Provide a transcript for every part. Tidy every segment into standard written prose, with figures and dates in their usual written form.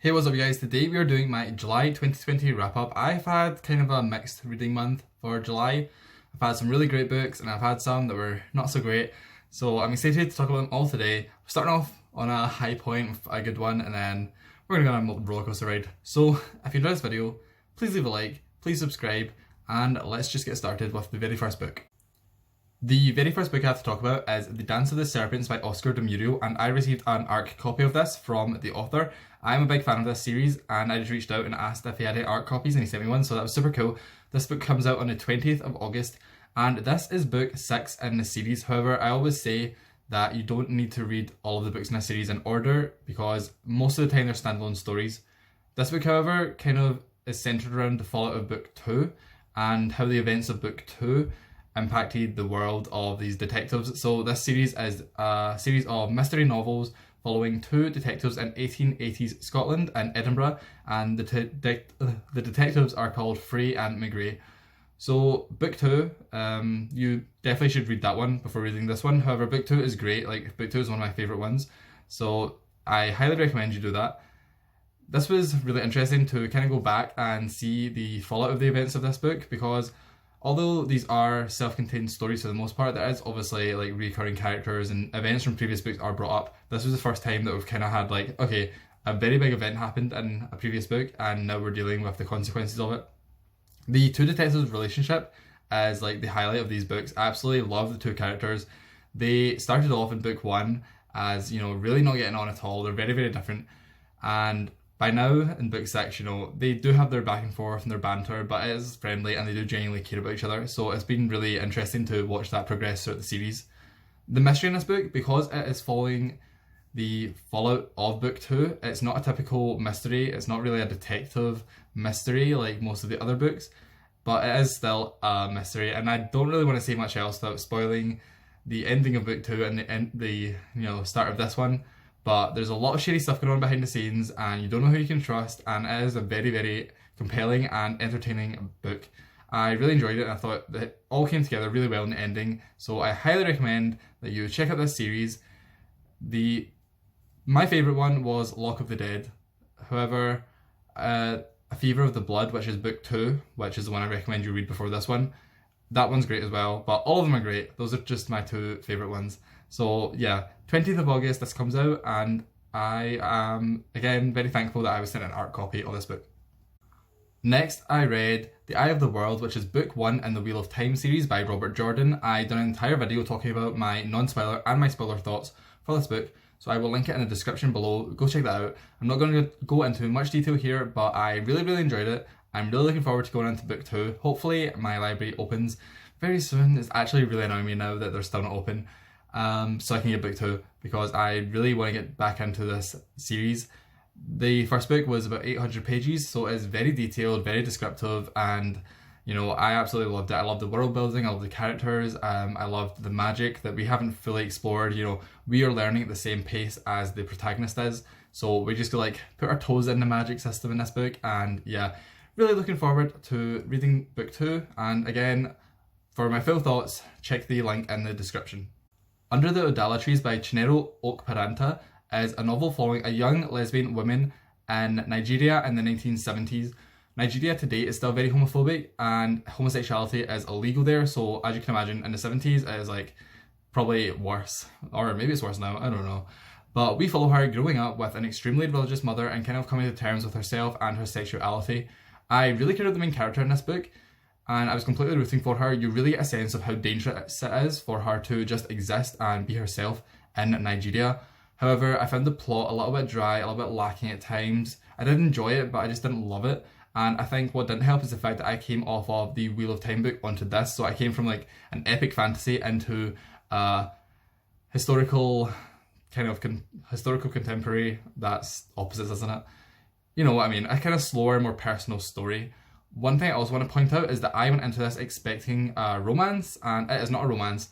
Hey, what's up you guys? Today we are doing my July 2020 wrap up. I've had kind of a mixed reading month for July. I've had some really great books and I've had some that were not so great. So I'm excited to talk about them all today. We're starting off on a high point with a good one and then we're going to go on a roller coaster ride. So if you enjoyed this video, please leave a like, please subscribe, and let's just get started with the very first book. The very first book I have to talk about is The Dance of the Serpents by Oscar de Murillo, and I received an ARC copy of this from the author. I'm a big fan of this series and I just reached out and asked if he had any ARC copies and he sent me one, so that was super cool. This book comes out on the 20th of August and this is book 6 in the series. However, I always say that you don't need to read all of the books in this series in order because most of the time they're standalone stories. This book, however, kind of is centered around the fallout of book 2 and how the events of book 2 impacted the world of these detectives. So this series is a series of mystery novels following two detectives in 1880s Scotland and Edinburgh, and the detectives are called Frey and McGray. So book 2, you definitely should read that one before reading this one. However, book 2 is great. Like, book 2 is one of my favourite ones, so I highly recommend you do that. This was really interesting to kind of go back and see the fallout of the events of this book, because although these are self-contained stories for the most part, there is obviously like recurring characters and events from previous books are brought up. This was the first time that we've kind of had like, okay, a very big event happened in a previous book and now we're dealing with the consequences of it. The two detectives' relationship is like the highlight of these books. I absolutely love the two characters. They started off in book 1 as, you know, really not getting on at all. They're very, very different. And by now, in book 6, you know, they do have their back and forth and their banter, but it is friendly and they do genuinely care about each other. So it's been really interesting to watch that progress throughout the series. The mystery in this book, because it is following the fallout of book 2, it's not a typical mystery. It's not really a detective mystery like most of the other books, but it is still a mystery. And I don't really want to say much else without spoiling the ending of book 2 and the start of this one. But there's a lot of shady stuff going on behind the scenes and you don't know who you can trust, and it is a very, very compelling and entertaining book. I really enjoyed it and I thought that it all came together really well in the ending, so I highly recommend that you check out this series. My favourite one was Lock of the Dead. However, A Fever of the Blood, which is book 2, which is the one I recommend you read before this one, that one's great as well, but all of them are great. Those are just my two favourite ones. So yeah, 20th of August this comes out and I am again very thankful that I was sent an art copy of this book. Next I read The Eye of the World, which is book 1 in the Wheel of Time series by Robert Jordan. I done an entire video talking about my non-spoiler and my spoiler thoughts for this book, so I will link it in the description below. Go check that out. I'm not going to go into much detail here, but I really, really enjoyed it. I'm really looking forward to going into book 2. Hopefully my library opens very soon. It's actually really annoying me now that they're still not open. So I can get book 2 because I really want to get back into this series. The first book was about 800 pages, so it's very detailed, very descriptive, and you know, I absolutely loved it. I loved the world building, I loved the characters, I loved the magic that we haven't fully explored. You know, we are learning at the same pace as the protagonist is, so we just go like put our toes in the magic system in this book, and yeah, really looking forward to reading book 2. And again, for my full thoughts, check the link in the description. Under the Idolatries by Chinero Okparanta is a novel following a young lesbian woman in Nigeria in the 1970s. Nigeria to date is still very homophobic and homosexuality is illegal there, so as you can imagine in the 70s it is like probably worse, or maybe it's worse now, I don't know. But we follow her growing up with an extremely religious mother and kind of coming to terms with herself and her sexuality. I really care about the main character in this book, and I was completely rooting for her. You really get a sense of how dangerous it is for her to just exist and be herself in Nigeria. However, I found the plot a little bit dry, a little bit lacking at times. I did enjoy it, but I just didn't love it. And I think what didn't help is the fact that I came off of the Wheel of Time book onto this. So I came from like an epic fantasy into a historical historical contemporary. That's opposites, isn't it? You know what I mean? A kind of slower, more personal story. One thing I also want to point out is that I went into this expecting a romance, and it is not a romance.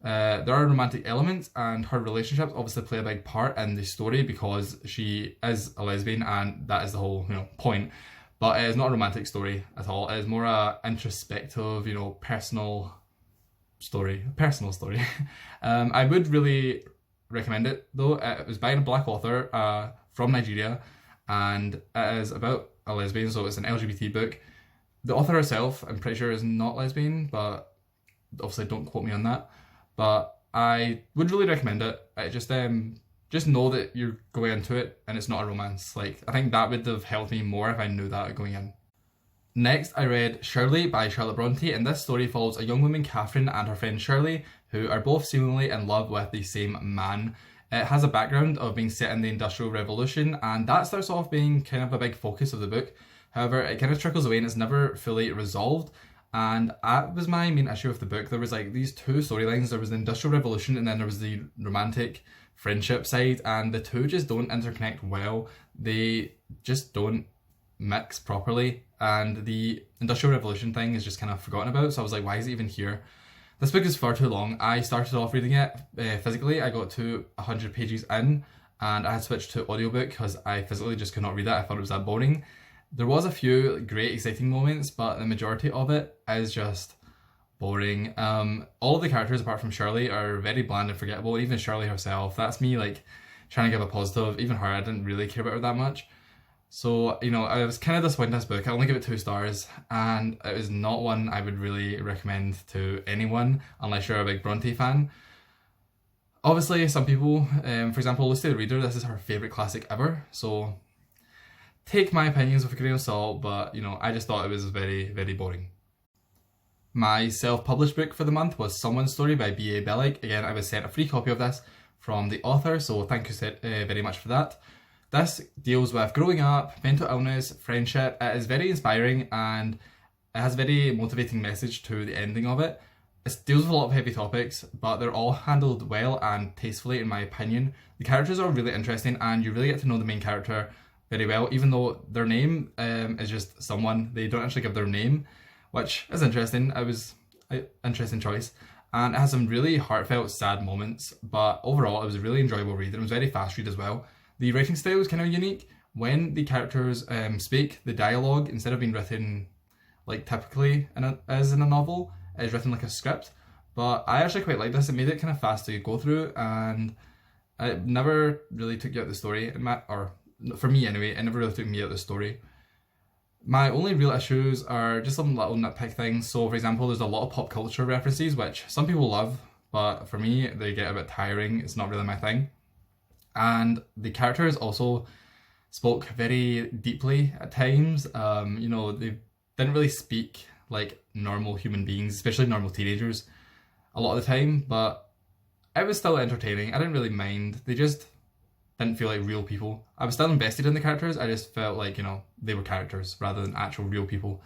There are romantic elements, and her relationships obviously play a big part in the story because she is a lesbian, and that is the whole point. But it is not a romantic story at all. It is more a introspective, personal story. I would really recommend it though. It was by a black author from Nigeria, and it is about a lesbian, so it's an LGBT book. The author herself, I'm pretty sure, is not lesbian, but obviously don't quote me on that. But I would really recommend it. I just know that you're going into it and it's not a romance. Like, I think that would have helped me more if I knew that going in. Next, I read Shirley by Charlotte Bronte, and this story follows a young woman, Catherine, and her friend Shirley, who are both seemingly in love with the same man. It has a background of being set in the Industrial Revolution, and that starts off being kind of a big focus of the book. However, it kind of trickles away and it's never fully resolved, and that was my main issue with the book. There was like these two storylines. There was the Industrial Revolution and then there was the romantic friendship side, and the two just don't interconnect well. They just don't mix properly, and the Industrial Revolution thing is just kind of forgotten about, so I was like, why is it even here? This book is far too long. I started off reading it physically. I got to 100 pages in and I had switched to audiobook because I physically just could not read it. I thought it was that boring. There was a few great exciting moments, but the majority of it is just boring. All of the characters apart from Shirley are very bland and forgettable. Even Shirley herself, that's me like trying to give a positive. Even her, I didn't really care about her that much. So, you know, I was kind of disappointed in this book. I only give it 2 stars, and it was not one I would really recommend to anyone unless you're a big Bronte fan. Obviously, some people, for example, Lucy the Reader, this is her favourite classic ever, so take my opinions with a grain of salt, but, you know, I just thought it was very, very boring. My self-published book for the month was Someone's Story by B.A. Bellec. Again, I was sent a free copy of this from the author, so thank you very much for that. This deals with growing up, mental illness, friendship. It is very inspiring and it has a very motivating message to the ending of it. It deals with a lot of heavy topics, but they're all handled well and tastefully in my opinion. The characters are really interesting and you really get to know the main character very well, even though their name is just someone. They don't actually give their name, which is interesting. It was an interesting choice. And it has some really heartfelt, sad moments, but overall it was a really enjoyable read and it was very fast read as well. The writing style is kind of unique. When the characters speak, the dialogue, instead of being written like typically as in a novel, is written like a script. But I actually quite like this. It made it kind of fast to go through, and it never really took you out the story. Or for me anyway, it never really took me out the story. My only real issues are just some little nitpick things. So for example, there's a lot of pop culture references, which some people love, but for me, they get a bit tiring. It's not really my thing. And the characters also spoke very deeply at times. You know, they didn't really speak like normal human beings, especially normal teenagers, a lot of the time, but it was still entertaining. I didn't really mind. They just didn't feel like real people. I was still invested in the characters. I just felt like, you know, they were characters rather than actual real people.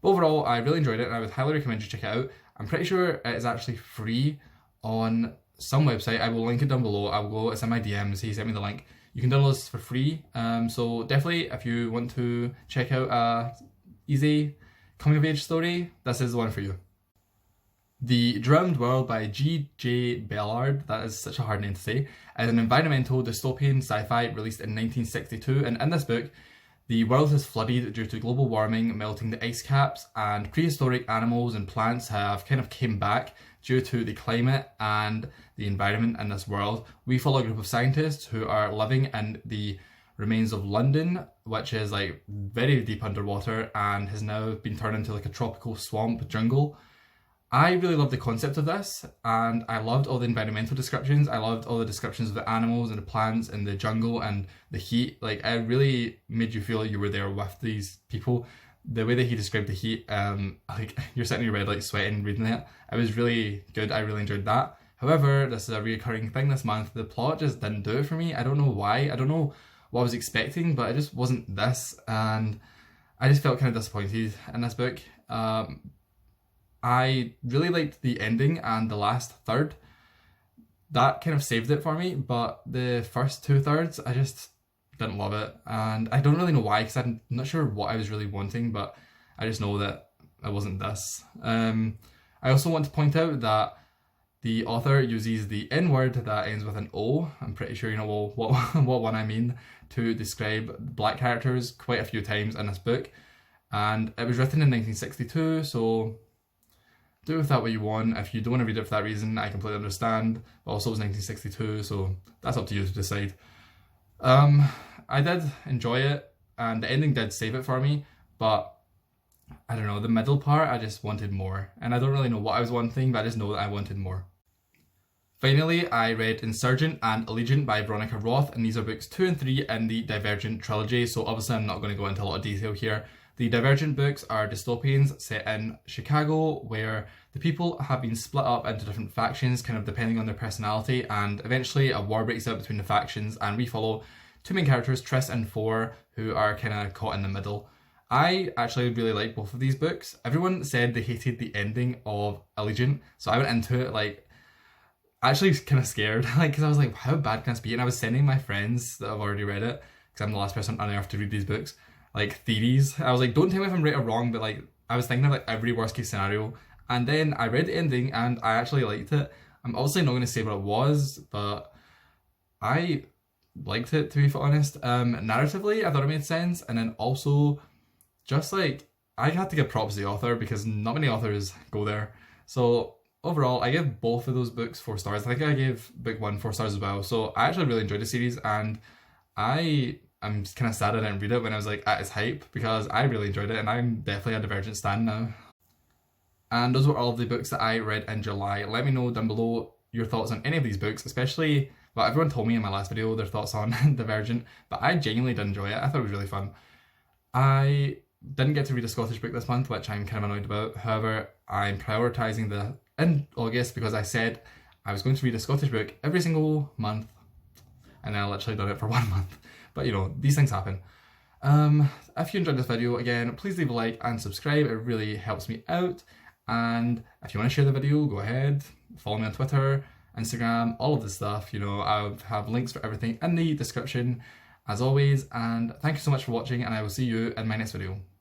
But overall, I really enjoyed it and I would highly recommend you check it out. I'm pretty sure it is actually free on some website. I will link it down below. I will go, it's in my DMs, he sent me the link. You can download this for free. So definitely, if you want to check out a easy coming of age story, this is the one for you. The Drowned World by G.J. Ballard, that is such a hard name to say, is an environmental dystopian sci-fi released in 1962, and in this book, the world has flooded due to global warming, melting the ice caps, and prehistoric animals and plants have kind of came back due to the climate and the environment in this world. We follow a group of scientists who are living in the remains of London, which is like very deep underwater and has now been turned into like a tropical swamp jungle. I really loved the concept of this, and I loved all the environmental descriptions. I loved all the descriptions of the animals and the plants and the jungle and the heat. Like, it really made you feel like you were there with these people. The way that he described the heat, like you're sitting in your bed like sweating reading it. It was really good. I really enjoyed that. However, this is a recurring thing this month. The plot just didn't do it for me. I don't know why. I don't know what I was expecting, but it just wasn't this, and I just felt kind of disappointed in this book. I really liked the ending and the last third. That kind of saved it for me, but the first 2/3, I just didn't love it. And I don't really know why, because I'm not sure what I was really wanting, but I just know that it wasn't this. I also want to point out that the author uses the N word that ends with an O. I'm pretty sure you know what one I mean, to describe black characters quite a few times in this book. And it was written in 1962, so do with that what you want. If you don't want to read it for that reason, I completely understand. But also it was 1962, so that's up to you to decide. I did enjoy it, and the ending did save it for me, but I don't know, the middle part, I just wanted more. And I don't really know what I was wanting, but I just know that I wanted more. Finally, I read Insurgent and Allegiant by Veronica Roth, and these are books 2 and 3 in the Divergent trilogy, so obviously I'm not going to go into a lot of detail here. The Divergent books are dystopians set in Chicago, where the people have been split up into different factions, kind of depending on their personality, and eventually a war breaks out between the factions, and we follow two main characters, Triss and Four, who are kind of caught in the middle. I actually really like both of these books. Everyone said they hated the ending of Allegiant, so I went into it like, actually kind of scared, like, because I was like, how bad can this be? And I was sending my friends that have already read it, because I'm the last person on earth to read these books, like, theories. I was like, don't tell me if I'm right or wrong, but like, I was thinking of like every worst case scenario. And then I read the ending and I actually liked it. I'm obviously not going to say what it was, but I liked it, to be honest. Narratively, I thought it made sense, and then also just like, I had to give props to the author because not many authors go there. So overall, I give both of those books 4 stars. I think I gave book 1 4 stars as well. So I actually really enjoyed the series, and I'm kind of sad I didn't read it when I was like at its hype, because I really enjoyed it and I'm definitely a Divergent stan now. And those were all of the books that I read in July. Let me know down below your thoughts on any of these books, especially, well, everyone told me in my last video their thoughts on Divergent, but I genuinely did enjoy it. I thought it was really fun. I didn't get to read a Scottish book this month, which I'm kind of annoyed about. However, I'm prioritising in August because I said I was going to read a Scottish book every single month, and I literally done it for 1 month. But you know, these things happen. If you enjoyed this video, again, please leave a like and subscribe. It really helps me out. And if you want to share the video, go ahead. Follow me on Twitter, Instagram, all of this stuff. You know, I'll have links for everything in the description, as always. And thank you so much for watching, and I will see you in my next video.